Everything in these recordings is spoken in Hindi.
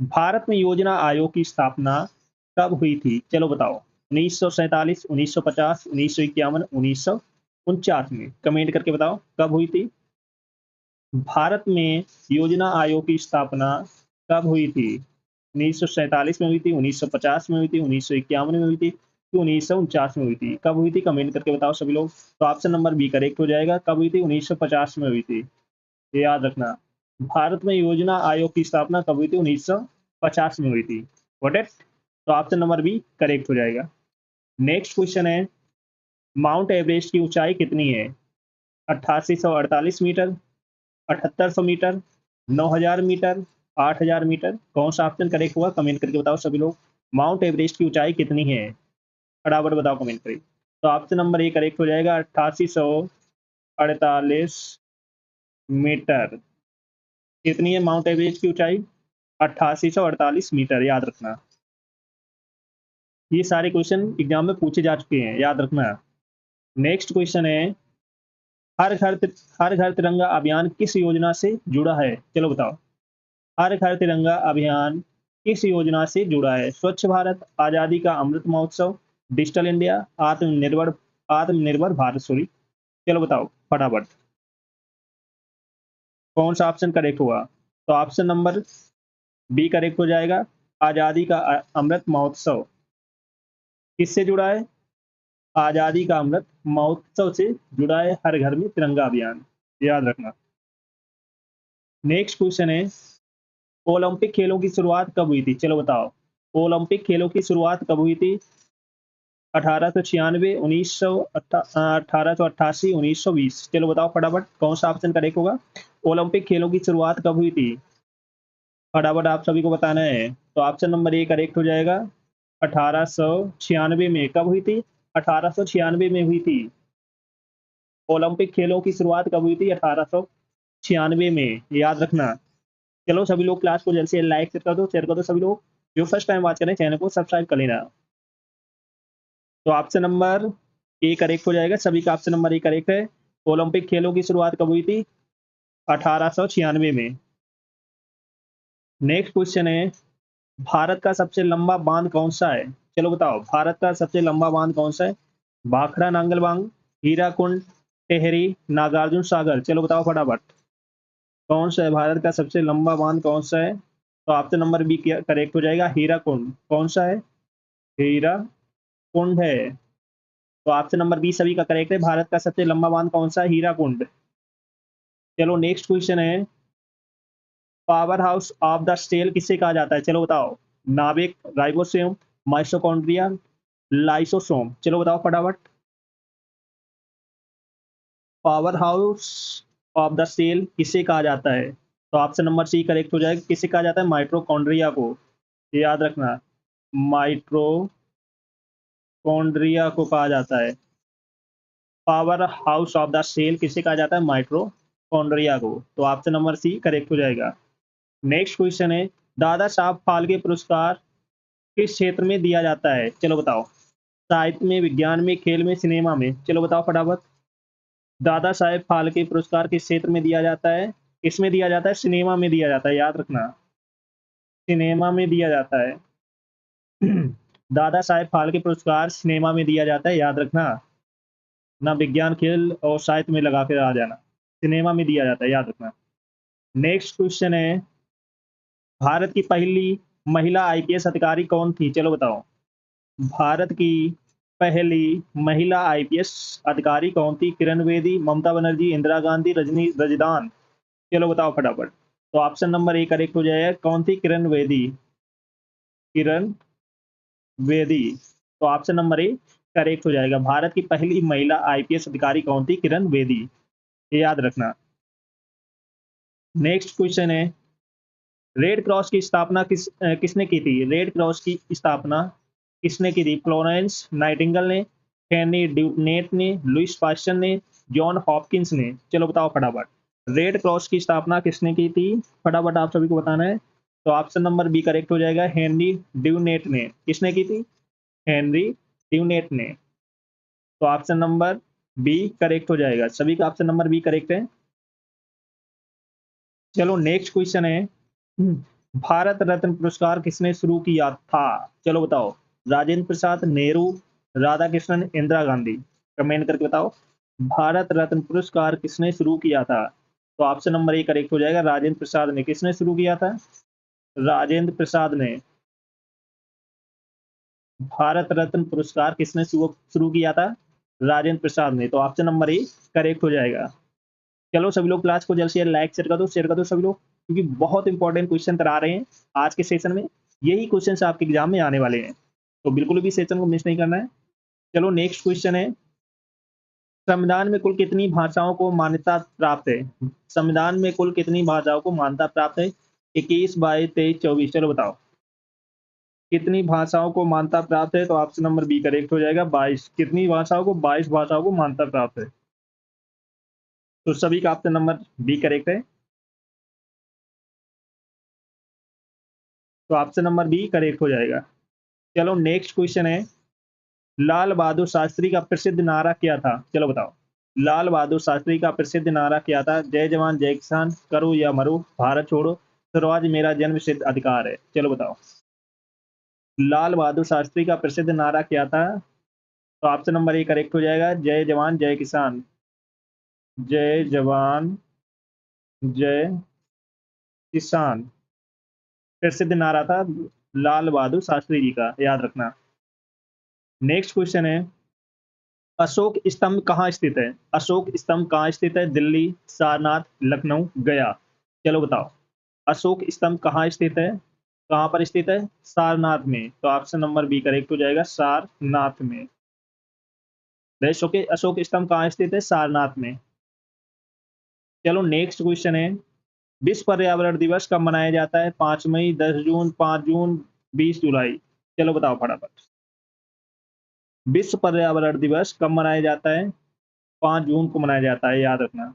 भारत में योजना आयोग की स्थापना कब हुई थी? चलो बताओ। 1947, 1950, 1951, 1949 में। कमेंट करके बताओ कब हुई थी? भारत में योजना आयोग की स्थापना कब हुई थी? 1947 में हुई थी, 1950 में हुई थी, 1951 में हुई थी, कि 1949 में हुई थी? कब हुई थी? कमेंट करके बताओ सभी लोग। तो ऑप्शन नंबर बी करेक्ट हो जाएगा। कब हुई थी? 1950 में हुई थी। ये याद रखना। भारत में योजना आयोग की स्थापना कब हुई थी? 1950 में हुई थी। Got it? तो ऑप्शन नंबर बी करेक्ट हो जाएगा। नेक्स्ट क्वेश्चन है, माउंट एवरेस्ट की ऊंचाई कितनी है? 8848 मीटर, 7800 मीटर, 9000 मीटर, 8000 मीटर? कौन सा ऑप्शन करेक्ट हुआ? कमेंट करके बताओ सभी लोग। माउंट एवरेस्ट की ऊंचाई कितनी है? फटाफट बताओ कमेंट करके। तो ऑप्शन नंबर ए करेक्ट हो जाएगा, 8848 मीटर। कितनी है माउंट एवरेस्ट की ऊंचाई? 8848 मीटर, याद रखना। ये सारे क्वेश्चन एग्जाम में पूछे जा चुके हैं, याद रखना। नेक्स्ट क्वेश्चन है, हर घर हर घर तिरंगा अभियान किस योजना से जुड़ा है? चलो बताओ। हर घर तिरंगा अभियान किस योजना से जुड़ा है? स्वच्छ भारत, आजादी का अमृत महोत्सव, डिजिटल इंडिया, आत्मनिर्भर भारत। सॉरी। चलो बताओ फटाफट कौन सा ऑप्शन करेक्ट हुआ? तो ऑप्शन नंबर बी करेक्ट हो जाएगा। आजादी का अमृत महोत्सव किससे जुड़ा है? आजादी का अमृत महोत्सव से जुड़ा है हर घर में तिरंगा अभियान, याद रखना। नेक्स्ट क्वेश्चन है, ओलंपिक खेलों की शुरुआत कब हुई थी? चलो बताओ। ओलंपिक खेलों की शुरुआत कब हुई थी? 1896, 1888, 1920? चलो बताओ फटाफट कौन सा ऑप्शन करेक्ट होगा? ओलंपिक खेलों की शुरुआत कब हुई थी? फटाफट आप सभी को बताना है। तो ऑप्शन नंबर ए करेक्ट हो जाएगा। 1896 में। कब हुई थी? 1896 में हुई थी। ओलंपिक खेलों की शुरुआत कब हुई थी? 1896 में, याद रखना। चलो सभी लोग क्लास को जल्द से लाइक शेयर कर दो सभी लोग। जो फर्स्ट टाइम वॉच करें चैनल को सब्सक्राइब कर लेना। तो ऑप्शन नंबर ए करेक्ट हो जाएगा। सभी का ऑप्शन नंबर ए करेक्ट है। ओलंपिक खेलों की शुरुआत कब हुई थी? 1896 में। नेक्स्ट क्वेश्चन है, भारत का सबसे लंबा बांध कौन सा है? चलो बताओ। भारत का सबसे लंबा बांध कौन सा है? भाखड़ा नांगल बांध, हीराकुंड, टेहरी, नागार्जुन सागर? चलो बताओ फटाफट कौन सा है भारत का सबसे लंबा बांध, कौन सा है? तो ऑप्शन नंबर बी करेक्ट हो जाएगा। हीराकुंड। कौन सा है? हीराकुंड है। तो ऑप्शन नंबर बी सभी का करेक्ट है। भारत का सबसे लंबा बांध कौन सा है? हीराकुंड। चलो नेक्स्ट क्वेश्चन है, powerhouse of the cell किसे कहा जाता है? चलो बताओ। नाभिक, राइबोसोम, माइटोकॉन्ड्रिया, लाइसोसोम? चलो बताओ फटाफट। Powerhouse of the cell किसे कहा जाता है? तो ऑप्शन नंबर सी करेक्ट हो जाएगा। किसे कहा जाता है? माइटोकॉन्ड्रिया को। ये याद रखना। माइटोकॉन्ड्रिया को कहा जाता है। Powerhouse of the cell किसे कहा जाता है? माइटोकॉन्ड्रिया को। तो ऑप्शन नंबर सी करेक्ट हो जाएगा। नेक्स्ट क्वेश्चन है, दादा साहब फाल्के पुरस्कार किस क्षेत्र में दिया जाता है? चलो बताओ। साहित्य में, विज्ञान में, खेल में, सिनेमा में? चलो बताओ फटाफट। दादा साहेब फाल्के पुरस्कार किस क्षेत्र में दिया जाता है? किसमें दिया जाता है? सिनेमा में दिया जाता है, याद रखना। सिनेमा में दिया जाता है। दादा साहेब फाल्के पुरस्कार सिनेमा में दिया जाता है, याद रखना। ना विज्ञान, खेल और साहित्य में लगा के आ जाना। सिनेमा में दिया जाता है, याद रखना। नेक्स्ट क्वेश्चन है, भारत की पहली महिला आईपीएस अधिकारी कौन थी? चलो बताओ। भारत की पहली महिला आईपीएस अधिकारी कौन थी? किरण बेदी, ममता बनर्जी, इंदिरा गांधी, रजनी रजदान? चलो बताओ फटाफट। तो ऑप्शन नंबर ए करेक्ट हो जाएगा। कौन थी? किरण बेदी। किरण बेदी। तो ऑप्शन नंबर ए करेक्ट हो जाएगा। भारत की पहली महिला आईपीएस अधिकारी कौन थी? किरण बेदी। ये याद रखना। नेक्स्ट क्वेश्चन है, रेड क्रॉस की स्थापना किसने की थी? रेड क्रॉस की स्थापना किसने की थी? फ्लोरेंस नाइटिंगेल ने, हेनरी ड्यूनेट ने, लुइस पास्चर ने, जॉन हॉपकिंस ने? चलो बताओ फटाफट। रेड क्रॉस की स्थापना किसने की थी? फटाफट आप सभी को बताना है। तो ऑप्शन नंबर बी करेक्ट हो जाएगा। हेनरी ड्यूनेट ने। किसने की थी? हेनरी ड्यूनेट ने। तो ऑप्शन नंबर बी करेक्ट हो जाएगा। सभी का ऑप्शन नंबर बी करेक्ट है। चलो नेक्स्ट क्वेश्चन है, भारत रत्न पुरस्कार किसने शुरू किया था? चलो बताओ। राजेंद्र प्रसाद, नेहरू, राधा कृष्णन, इंदिरा गांधी। कमेंट करके बताओ। भारत रत्न पुरस्कार किसने शुरू किया था? तो ऑप्शन नंबर ए करेक्ट हो जाएगा, राजेंद्र प्रसाद ने। किसने शुरू किया था? राजेंद्र प्रसाद ने। भारत रत्न पुरस्कार किसने शुरू किया था? राजेंद्र प्रसाद ने। तो ऑप्शन नंबर ए करेक्ट हो जाएगा। चलो सभी लोग क्लास को जल्द से जल्द लाइक शेयर कर दो सभी लोग, क्योंकि बहुत इंपॉर्टेंट क्वेश्चन करा रहे हैं आज के सेशन में। यही क्वेश्चन आपके एग्जाम में आने वाले हैं, तो बिल्कुल भी सेशन को मिस नहीं करना है। चलो नेक्स्ट क्वेश्चन है, संविधान में कुल कितनी भाषाओं को मान्यता प्राप्त है? संविधान में कुल कितनी भाषाओं को मान्यता प्राप्त है? 21, 22, 23, 24। चलो बताओ कितनी भाषाओं को मान्यता प्राप्त है? तो ऑप्शन नंबर बी करेक्ट हो जाएगा, 22। कितनी भाषाओं को? 22 भाषाओं को मान्यता प्राप्त है। तो सभी का ऑप्शन नंबर बी करेक्ट है। तो ऑप्शन नंबर बी करेक्ट हो जाएगा। चलो नेक्स्ट क्वेश्चन है, लाल बहादुर शास्त्री का प्रसिद्ध नारा क्या था? चलो बताओ। लाल बहादुर शास्त्री का प्रसिद्ध नारा क्या था? जय जवान जय किसान, करो या मरो, भारत छोड़ो, स्वराज मेरा जन्म सिद्ध अधिकार है। चलो बताओ लाल बहादुर शास्त्री का प्रसिद्ध नारा क्या था? तो ऑप्शन नंबर ए करेक्ट हो जाएगा, जय जवान जय किसान। जय जवान जय किसान प्रसिद्ध नारा था लाल बहादुर शास्त्री जी का, याद रखना। नेक्स्ट क्वेश्चन है, अशोक स्तंभ कहाँ स्थित है? अशोक स्तंभ कहाँ स्थित है? दिल्ली, सारनाथ, लखनऊ, गया। चलो बताओ अशोक स्तंभ कहाँ स्थित है? कहाँ पर स्थित है? सारनाथ में। तो ऑप्शन नंबर बी करेक्ट हो जाएगा, सारनाथ में। अशोक स्तंभ कहाँ स्थित है? सारनाथ में। चलो नेक्स्ट क्वेश्चन है, विश्व पर्यावरण दिवस कब मनाया जाता है? 5 मई, 10 जून, 5 जून, 20 जुलाई। चलो बताओ फटाफट। विश्व पर्यावरण दिवस कब मनाया जाता है? 5 जून को मनाया जाता है, याद रखना।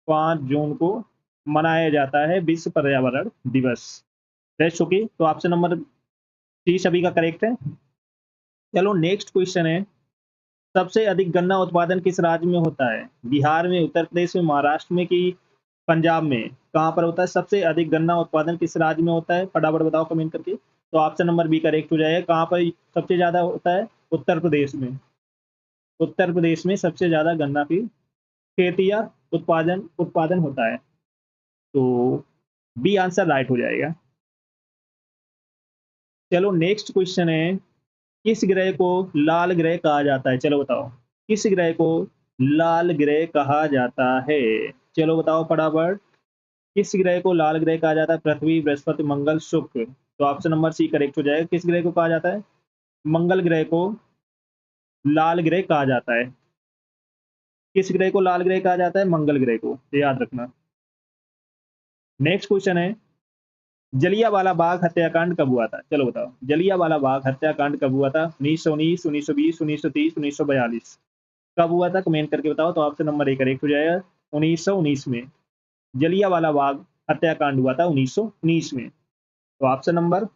5 जून को मनाया जाता है विश्व पर्यावरण दिवस। चुकी तो ऑप्शन नंबर सी सभी का करेक्ट है। चलो नेक्स्ट क्वेश्चन है, सबसे अधिक गन्ना उत्पादन किस राज्य में होता है? बिहार में, उत्तर प्रदेश में, महाराष्ट्र में कि पंजाब में? कहाँ पर होता है सबसे अधिक गन्ना उत्पादन? किस राज्य में होता है? फटाफट बताओ कमेंट करके। तो ऑप्शन नंबर बी करेक्ट हो जाएगा, कहाँ पर सबसे ज्यादा होता है? उत्तर प्रदेश में। उत्तर प्रदेश में सबसे ज्यादा गन्ना की खेती या उत्पादन उत्पादन होता है। तो बी आंसर राइट हो जाएगा। चलो नेक्स्ट क्वेश्चन है, किस ग्रह को लाल ग्रह कहा जाता है? चलो बताओ किस ग्रह को लाल ग्रह कहा जाता है? चलो बताओ फटाफट। किस ग्रह को लाल ग्रह कहा जाता है? पृथ्वी, बृहस्पति, मंगल, शुक्र। तो ऑप्शन नंबर सी करेक्ट हो जाएगा, किस ग्रह को कहा जाता है? मंगल ग्रह को लाल ग्रह कहा जाता है। किस ग्रह को लाल ग्रह कहा जाता है? मंगल ग्रह को, याद रखना। नेक्स्ट क्वेश्चन है, जलियांवाला बाग हत्याकांड कब हुआ था? चलो बताओ जलियांवाला बाग हत्याकांड कब हुआ था? 1919, 1920, 1930, 1942। कब हुआ था? कमेंट करके बताओ। तो ऑप्शन नंबर ए करेक्ट हो जाएगा, 1919 में। जलियांवाला बाग हत्याकांड हुआ था 1919 में। तो option number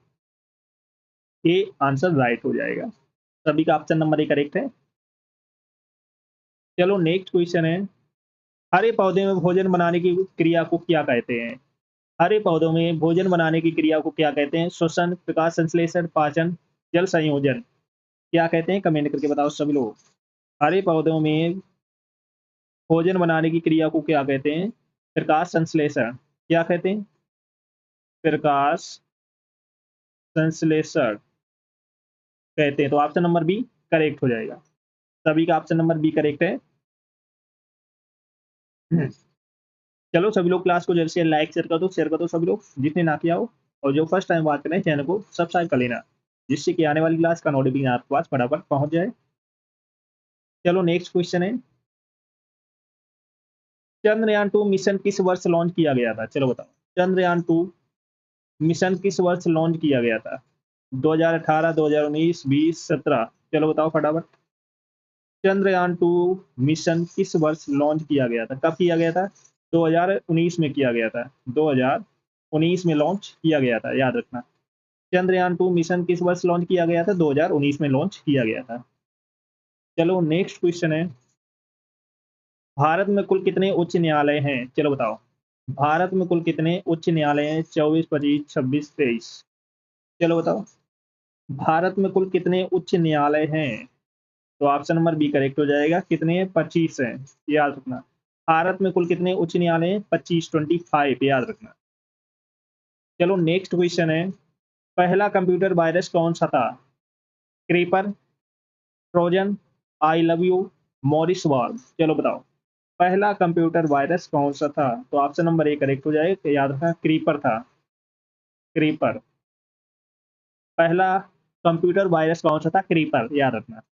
A answer right हो जाएगा। सभी का ऑप्शन नंबर ए करेक्ट है। चलो नेक्स्ट क्वेश्चन है, हरे पौधे में भोजन बनाने की क्रिया को क्या कहते हैं? हरे पौधों में भोजन बनाने की क्रिया को क्या कहते हैं? श्वसन, प्रकाश संश्लेषण, पाचन, जल संयोजन। क्या कहते हैं? कमेंट करके बताओ सभी लोग। हरे पौधों में भोजन बनाने की क्रिया को क्या कहते हैं? प्रकाश संश्लेषण। क्या कहते हैं? प्रकाश संश्लेषण कहते हैं। तो ऑप्शन नंबर बी करेक्ट हो जाएगा। सभी का ऑप्शन नंबर बी करेक्ट है। चलो सभी लोग क्लास को जैसे लाइक शेयर कर दो सभी लोग जितने ना किया हो, और जो फर्स्ट टाइम बात कर रहे हैं चैनल को सब्सक्राइब कर लेना, जिससे कि आने वाली क्लास का नोटिफिकेशन आपके पास फटाफट पहुंच जाए। चलो नेक्स्ट क्वेश्चन है, चंद्रयान 2 मिशन किस वर्ष लॉन्च किया गया था? चलो बताओ चंद्रयान 2 मिशन किस वर्ष लॉन्च किया गया था? 2018, 2019, 20, 17। चलो बताओ फटाफट। चंद्रयान 2 मिशन किस वर्ष लॉन्च किया गया था? कब किया गया था? 2019 में किया गया था। 2019 में लॉन्च किया गया था, याद रखना। चंद्रयान 2 मिशन किस वर्ष लॉन्च किया गया था? 2019 में लॉन्च किया गया था। चलो नेक्स्ट क्वेश्चन है, भारत में कुल कितने उच्च न्यायालय हैं? चलो बताओ भारत में कुल कितने उच्च न्यायालय हैं? 24, 25, 26, 23। चलो बताओ। भारत में कुल कितने उच्च न्यायालय हैं? तो ऑप्शन नंबर बी करेक्ट हो जाएगा। कितने हैं? 25 हैं। याद रखना। भारत में कुल कितने उच्च न्यायालय हैं? 25, 25 याद रखना। चलो नेक्स्ट क्वेश्चन है, पहला कंप्यूटर वायरस कौन सा था? Creeper, Trojan, I love you, Morris war. चलो बताओ। पहला कंप्यूटर वायरस कौन सा था? तो ऑप्शन नंबर ए करेक्ट हो जाएगा। तो याद रखना क्रीपर था। क्रीपर। पहला कंप्यूटर वायरस कौन सा था? क्रीपर याद रखना।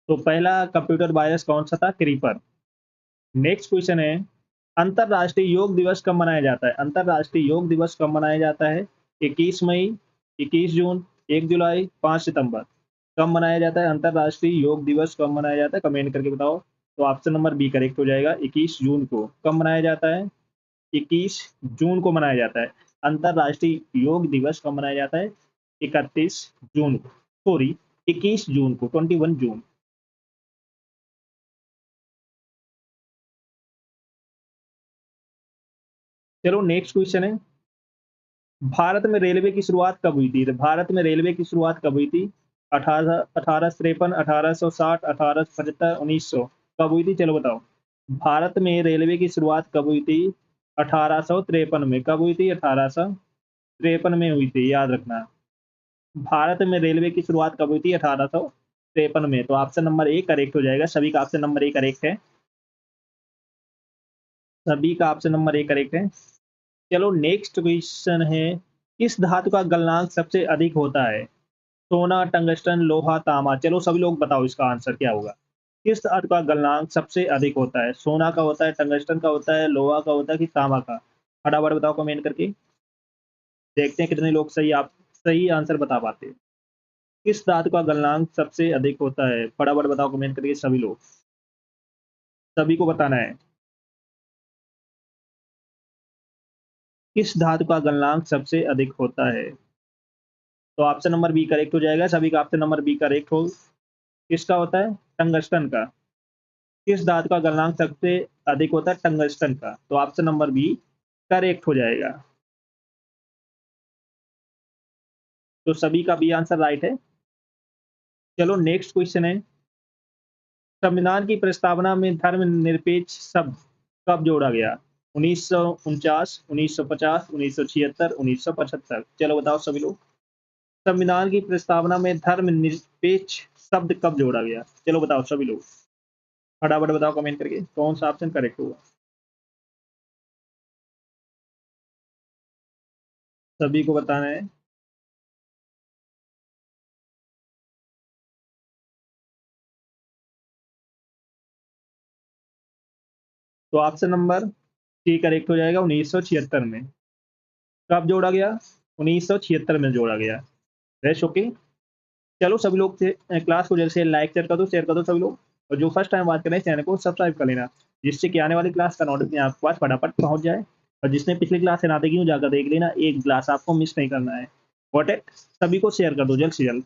तो पहला कंप्यूटर वायरस कौन सा था? क्रीपर। नेक्स्ट क्वेश्चन है, अंतरराष्ट्रीय योग दिवस कब मनाया जाता है? अंतरराष्ट्रीय योग दिवस कब मनाया जाता है? 21 मई, 21 जून, 1 जुलाई, 5 सितंबर। कब मनाया जाता है अंतरराष्ट्रीय योग दिवस? कब मनाया जाता है? कमेंट करके बताओ। तो ऑप्शन नंबर बी करेक्ट हो जाएगा। 21 जून को। कब मनाया जाता है? 21 जून को मनाया जाता है। अंतरराष्ट्रीय योग दिवस कब मनाया जाता है? 31 जून को, सॉरी 21 जून को, 21 जून। चलो नेक्स्ट क्वेश्चन है, भारत में रेलवे की शुरुआत कब हुई थी? तो भारत में रेलवे की शुरुआत कब हुई थी? 1853, 1860, 1875, 1900। कब हुई थी? चलो बताओ। भारत में रेलवे की शुरुआत कब हुई थी? 1853 में। कब हुई थी? 1853 में हुई थी, याद रखना। भारत में रेलवे की शुरुआत कब हुई थी? 1853 में। तो ऑप्शन नंबर ए करेक्ट हो जाएगा। सभी का ऑप्शन नंबर ए करेक्ट है। सभी का ऑप्शन नंबर ए करेक्ट है। चलो नेक्स्ट क्वेश्चन है, किस धातु का गलनांक सबसे अधिक होता है? सोना, टंगस्टन, लोहा, तांबा। चलो सभी लोग बताओ इसका आंसर क्या होगा। किस धातु का गलनांक सबसे अधिक होता है? सोना का होता है, टंगस्टन का होता है, लोहा का होता है कि तांबा का? फटाफट बताओ कमेंट करके। देखते हैं कितने लोग सही आंसर बता पाते हैं। किस धातु का गलनांक सबसे अधिक होता है? फटाफट बताओ कमेंट करके सभी लोग। सभी को बताना है। किस धातु का गलनांक सबसे अधिक होता है? तो ऑप्शन नंबर बी करेक्ट हो जाएगा। सभी का ऑप्शन नंबर बी करेक्ट हो। किसका होता है? टंगस्टन का। किस धातु का गलनांक सबसे अधिक होता है? टंगस्टन का। तो ऑप्शन नंबर बी करेक्ट हो जाएगा। तो सभी का बी आंसर राइट है। चलो नेक्स्ट क्वेश्चन है, संविधान की प्रस्तावना में धर्मनिरपेक्ष शब्द कब जोड़ा गया? 1949, 1950, 1976, 1975। चलो बताओ सभी लोग। संविधान की प्रस्तावना में धर्मनिरपेक्ष शब्द कब जोड़ा गया? चलो बताओ सभी लोग। फटाफट बताओ कमेंट करके कौन सा ऑप्शन करेक्ट होगा। सभी को बताना है। तो ऑप्शन नंबर सी करेक्ट हो जाएगा। 1976 में। कब जोड़ा गया? 1976 में जोड़ा गया। Rest okay. चलो सभी लोग से क्लास को जल्द से लाइक शेयर कर दो सभी लोग। और जो फर्स्ट टाइम बात कर रहे हैं चैनल को सब्सक्राइब कर लेना, जिससे कि आने वाली क्लास का नोटिफिकेशन आपके पास फटाफट पहुंच जाए। और जिसने पिछली क्लास से ना देखी हो जाकर देख लेना, एक क्लास आपको मिस नहीं करना है। वॉट सभी को शेयर कर दो जल्द से जल्द।